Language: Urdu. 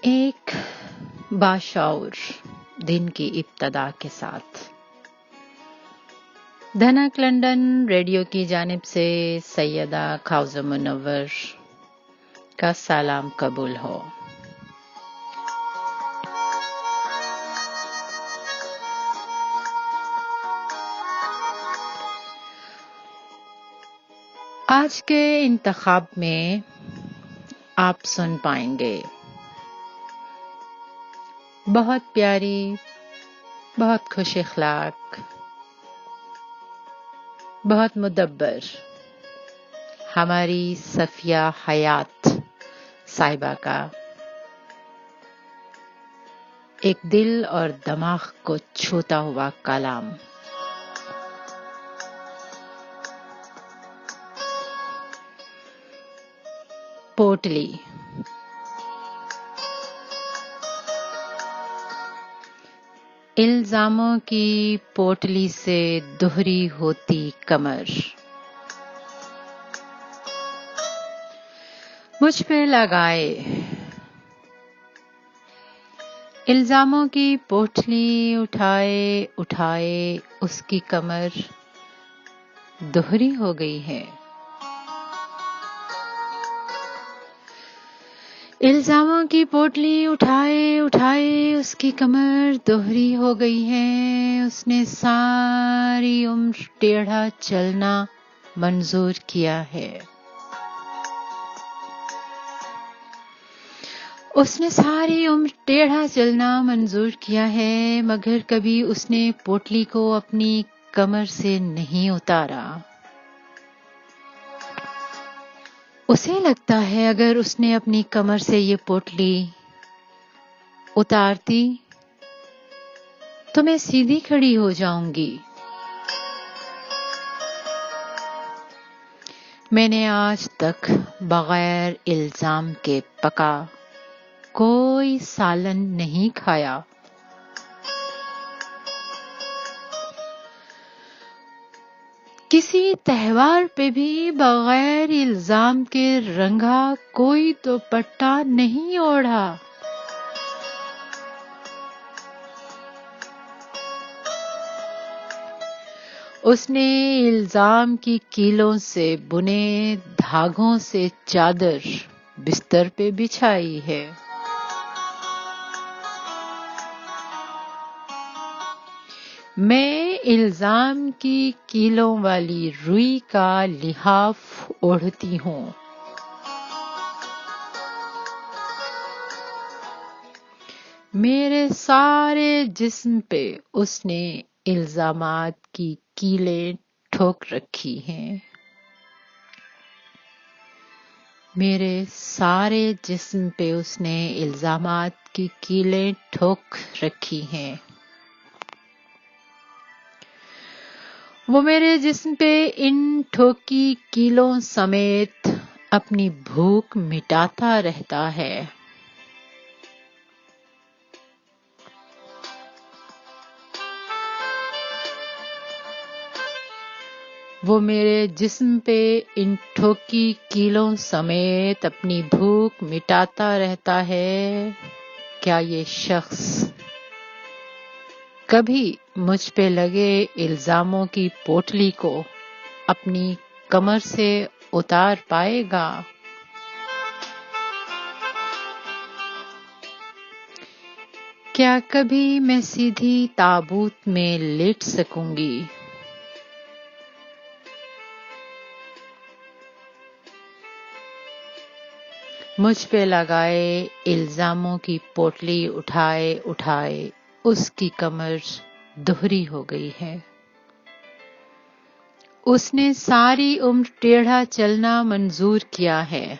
ایک باشعور دن کی ابتدا کے ساتھ دھنک لندن ریڈیو کی جانب سے سیدہ خوضہ منور کا سلام قبول ہو۔ آج کے انتخاب میں آپ سن پائیں گے بہت پیاری، بہت خوش اخلاق، بہت مدبر ہماری صفیہ حیات صاحبہ کا ایک دل اور دماغ کو چھوتا ہوا کلام۔ پوٹلی، الزاموں کی پوٹلی سے دوہری ہوتی کمر، مجھ پہ لگائے الزاموں کی پوٹلی اٹھائے اٹھائے اس کی کمر دوہری ہو گئی ہے۔ الزاموں کی پوٹلی اٹھائے اٹھائے اس کی کمر دوہری ہو گئی ہے۔ اس نے ساری عمر ٹیڑھا چلنا منظور کیا ہے۔ اس نے ساری عمر ٹیڑھا چلنا منظور کیا ہے، مگر کبھی اس نے پوٹلی کو اپنی کمر سے نہیں اتارا۔ اسے لگتا ہے اگر اس نے اپنی کمر سے یہ پوٹلی اتارتی تو میں سیدھی کھڑی ہو جاؤں گی۔ میں نے آج تک بغیر الزام کے پکا کوئی سالن نہیں کھایا۔ کسی تہوار پہ بھی بغیر الزام کے رنگا کوئی دوپٹہ نہیں اوڑھا۔ اس نے الزام کی کیلوں سے بنے دھاگوں سے چادر بستر پہ بچھائی ہے۔ میں الزام کی کیلوں والی روئی کا لحاف اوڑھتی ہوں۔ میرے سارے جسم پہ اس نے الزامات کی کیلیں ٹھوک رکھی ہیں۔ میرے سارے جسم پہ اس نے الزامات کی کیلیں ٹھوک رکھی ہیں۔ وہ میرے جسم پہ ان ٹھوکی کیلوں سمیت اپنی بھوک مٹاتا رہتا ہے۔ وہ میرے جسم پہ ان ٹھوکی کیلوں سمیت اپنی بھوک مٹاتا رہتا ہے۔ کیا یہ شخص کبھی مجھ پہ لگے الزاموں کی پوٹلی کو اپنی کمر سے اتار پائے گا؟ کیا کبھی میں سیدھی تابوت میں لیٹ سکوں گی؟ مجھ پہ لگائے الزاموں کی پوٹلی اٹھائے اٹھائے اس کی کمر دوہری ہو گئی ہے۔ اس نے ساری عمر ٹیڑھا چلنا منظور کیا ہے۔